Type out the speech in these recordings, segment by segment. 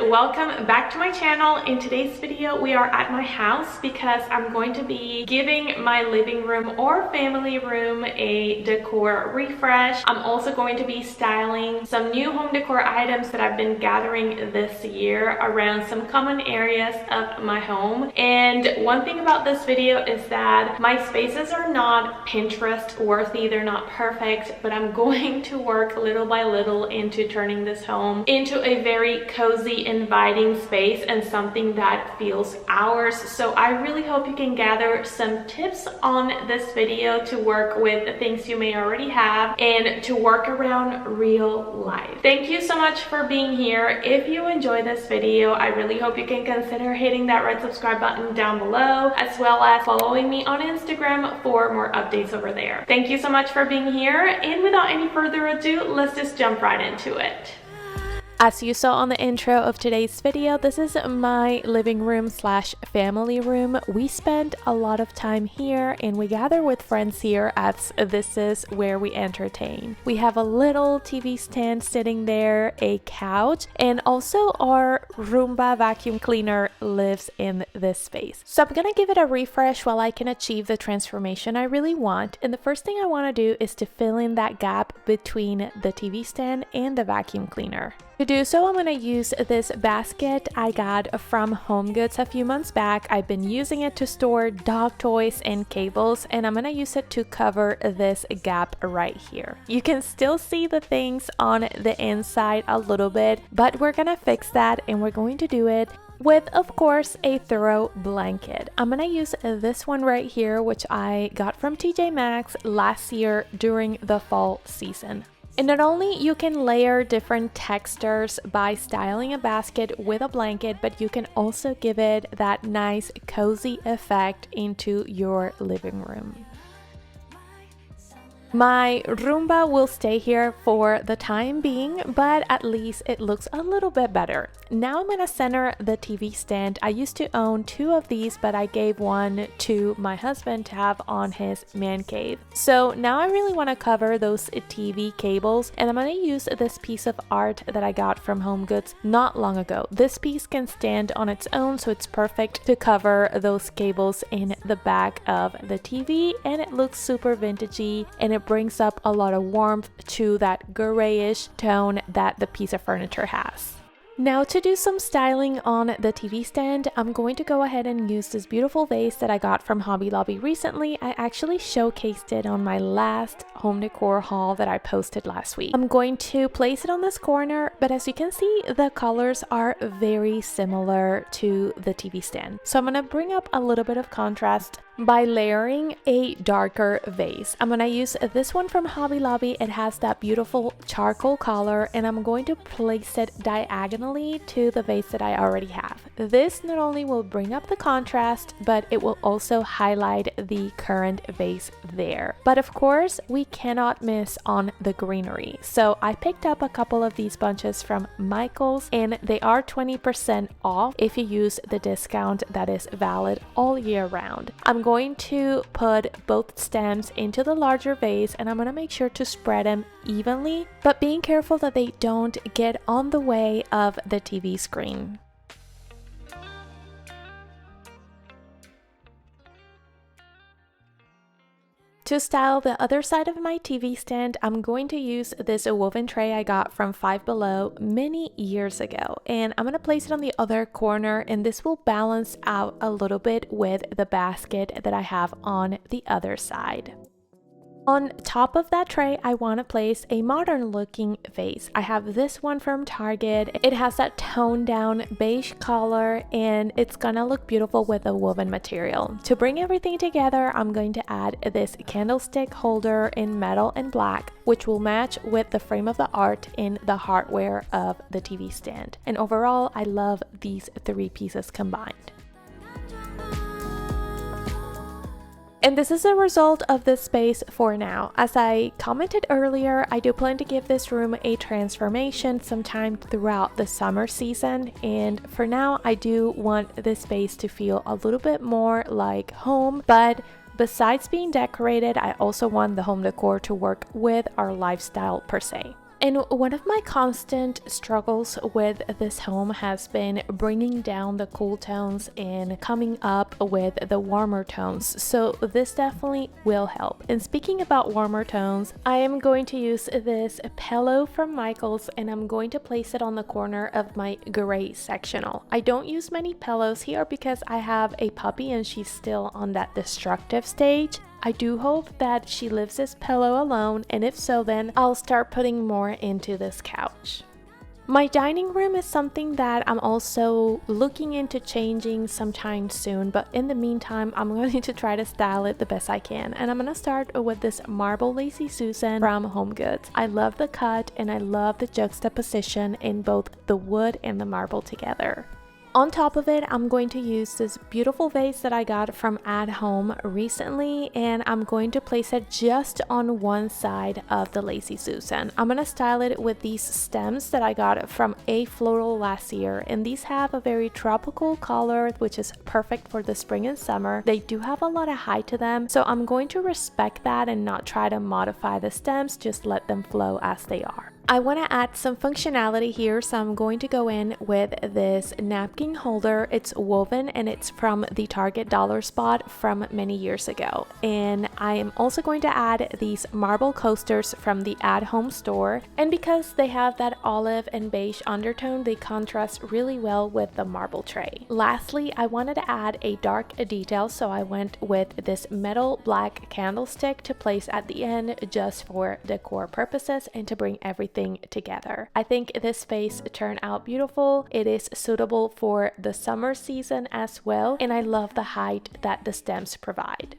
welcome back to my channel. In today's video we are at my house because I'm going to be giving my living room or family room a decor refresh. I'm also going to be styling some new home decor items that I've been gathering this year around some common areas of my home. And one thing about this video is that my spaces are not Pinterest worthy, they're not perfect, but I'm going to work little by little into turning this home into a very cozy, inviting space and something that feels ours. So I really hope you can gather some tips on this video to work with the things you may already have and to work around real life. Thank you so much for being here. If you enjoy this video, I really hope you can consider hitting that red subscribe button down below, as well as following me on Instagram for more updates over there. Thank you so much for being here, and without any further ado, let's just jump right into it. As you saw on the intro of today's video, this is my living room slash family room. We spend a lot of time here and we gather with friends here as this is where we entertain. We have a little TV stand sitting there, a couch, and also our Roomba vacuum cleaner lives in this space. So I'm gonna give it a refresh while I can achieve the transformation I really want. And the first thing I want to do is to fill in that gap between the TV stand and the vacuum cleaner. To do so, I'm going to use this basket I got from HomeGoods a few months back. I've been using it to store dog toys and cables, and I'm going to use it to cover this gap right here. You can still see the things on the inside a little bit, but we're going to fix that, and we're going to do it with, of course, a throw blanket. I'm gonna use this one right here, which I got from TJ Maxx last year during the fall season. And not only you can layer different textures by styling a basket with a blanket, but you can also give it that nice cozy effect into your living room. My Roomba will stay here for the time being, but at least it looks a little bit better. Now I'm gonna center the TV stand. I used to own two of these, but I gave one to my husband to have on his man cave. So now I really wanna cover those TV cables, and I'm gonna use this piece of art that I got from HomeGoods not long ago. This piece can stand on its own, so it's perfect to cover those cables in the back of the TV, and it looks super vintagey, and it brings up a lot of warmth to that grayish tone that the piece of furniture has. Now to do some styling on the TV stand, I'm going to go ahead and use this beautiful vase that I got from Hobby Lobby recently. I actually showcased it on my last home decor haul that I posted last week. I'm going to place it on this corner, but as you can see, the colors are very similar to the TV stand. So I'm going to bring up a little bit of contrast by layering a darker vase. I'm gonna use this one from Hobby Lobby. It has that beautiful charcoal color, and I'm going to place it diagonally to the vase that I already have. This not only will bring up the contrast, but it will also highlight the current vase there. But of course, we cannot miss on the greenery. So I picked up a couple of these bunches from Michael's, and they are 20% off if you use the discount that is valid all year round. I'm going to put both stems into the larger vase, and I'm going to make sure to spread them evenly, but being careful that they don't get on the way of the TV screen. To style the other side of my TV stand, I'm going to use this woven tray I got from Five Below many years ago, and I'm going to place it on the other corner, and this will balance out a little bit with the basket that I have on the other side. On top of that tray, I want to place a modern looking vase. I have this one from Target. It has that toned down beige color, and it's gonna look beautiful with a woven material. To bring everything together, I'm going to add this candlestick holder in metal and black, which will match with the frame of the art in the hardware of the TV stand. And overall, I love these three pieces combined. And this is a result of this space for now. As I commented earlier, I do plan to give this room a transformation sometime throughout the summer season. And for now, I do want this space to feel a little bit more like home, but besides being decorated, I also want the home decor to work with our lifestyle per se. And one of my constant struggles with this home has been bringing down the cool tones and coming up with the warmer tones. So this definitely will help. And speaking about warmer tones, I am going to use this pillow from Michaels and I'm going to place it on the corner of my gray sectional. I don't use many pillows here because I have a puppy and she's still on that destructive stage. I do hope that she leaves this pillow alone, and if so, then I'll start putting more into this couch. My dining room is something that I'm also looking into changing sometime soon, but in the meantime, I'm going to try to style it the best I can. And I'm going to start with this marble Lazy Susan from HomeGoods. I love the cut and I love the juxtaposition in both the wood and the marble together. On top of it, I'm going to use this beautiful vase that I got from At Home recently, and I'm going to place it just on one side of the Lazy Susan. I'm going to style it with these stems that I got from A Floral last year, and these have a very tropical color, which is perfect for the spring and summer. They do have a lot of height to them, so I'm going to respect that and not try to modify the stems, just let them flow as they are. I want to add some functionality here, so I'm going to go in with this napkin holder. It's woven and it's from the Target dollar spot from many years ago. And I am also going to add these marble coasters from the At Home store. And because they have that olive and beige undertone, they contrast really well with the marble tray. Lastly, I wanted to add a dark detail, so I went with this metal black candlestick to place at the end just for decor purposes and to bring everything together. I think this vase turned out beautiful. It is suitable for the summer season as well, and I love the height that the stems provide.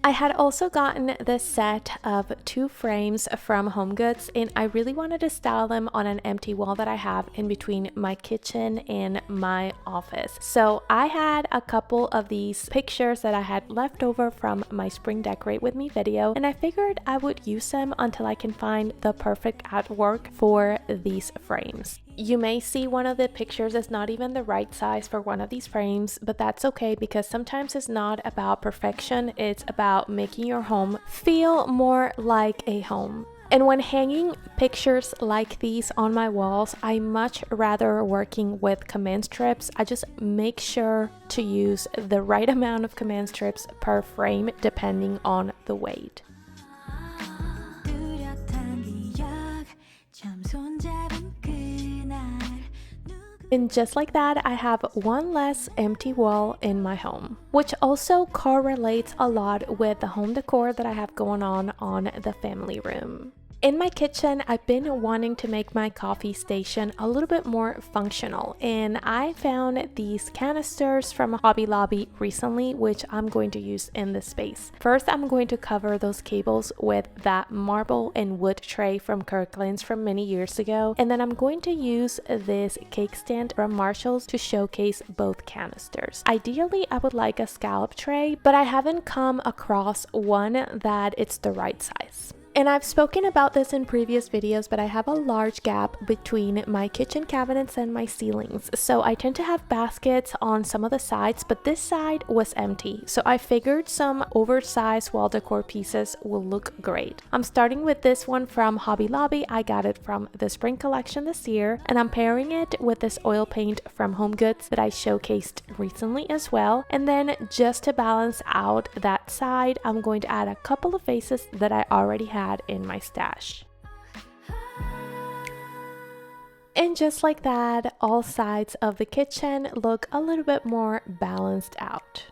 I had also gotten this set of 2 frames from HomeGoods, and I really wanted to style them on an empty wall that I have in between my kitchen and my office. So I had a couple of these pictures that I had left over from my spring decorate with me video, and I figured I would use them until I can find the perfect artwork for these frames. You may see one of the pictures is not even the right size for one of these frames, but that's okay because sometimes it's not about perfection, it's about making your home feel more like a home. And when hanging pictures like these on my walls, I much rather working with command strips. I just make sure to use the right amount of command strips per frame depending on the weight. And just like that, I have one less empty wall in my home, which also correlates a lot with the home decor that I have going on the family room. In my kitchen, I've been wanting to make my coffee station a little bit more functional, and I found these canisters from Hobby Lobby recently, which I'm going to use in this space. First, I'm going to cover those cables with that marble and wood tray from Kirkland's from many years ago, and then I'm going to use this cake stand from Marshall's to showcase both canisters. Ideally, I would like a scallop tray, but I haven't come across one that it's the right size. And I've spoken about this in previous videos, but I have a large gap between my kitchen cabinets and my ceilings. So I tend to have baskets on some of the sides, but this side was empty. So I figured some oversized wall decor pieces will look great. I'm starting with this one from Hobby Lobby. I got it from the spring collection this year, and I'm pairing it with this oil paint from HomeGoods that I showcased recently as well. And then just to balance out that side, I'm going to add a couple of vases that I already had in my stash. And just like that, all sides of the kitchen look a little bit more balanced out.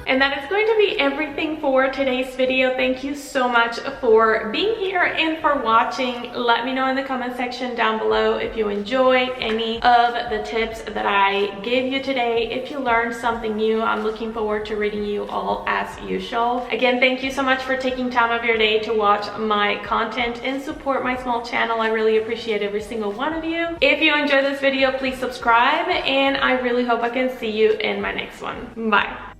And that is going to be everything for today's video. Thank you so much for being here and for watching. Let me know in the comment section down below if you enjoyed any of the tips that I gave you today. If you learned something new, I'm looking forward to reading you all as usual. Again, thank you so much for taking time of your day to watch my content and support my small channel. I really appreciate every single one of you. If you enjoyed this video, please subscribe, and I really hope I can see you in my next one. Bye.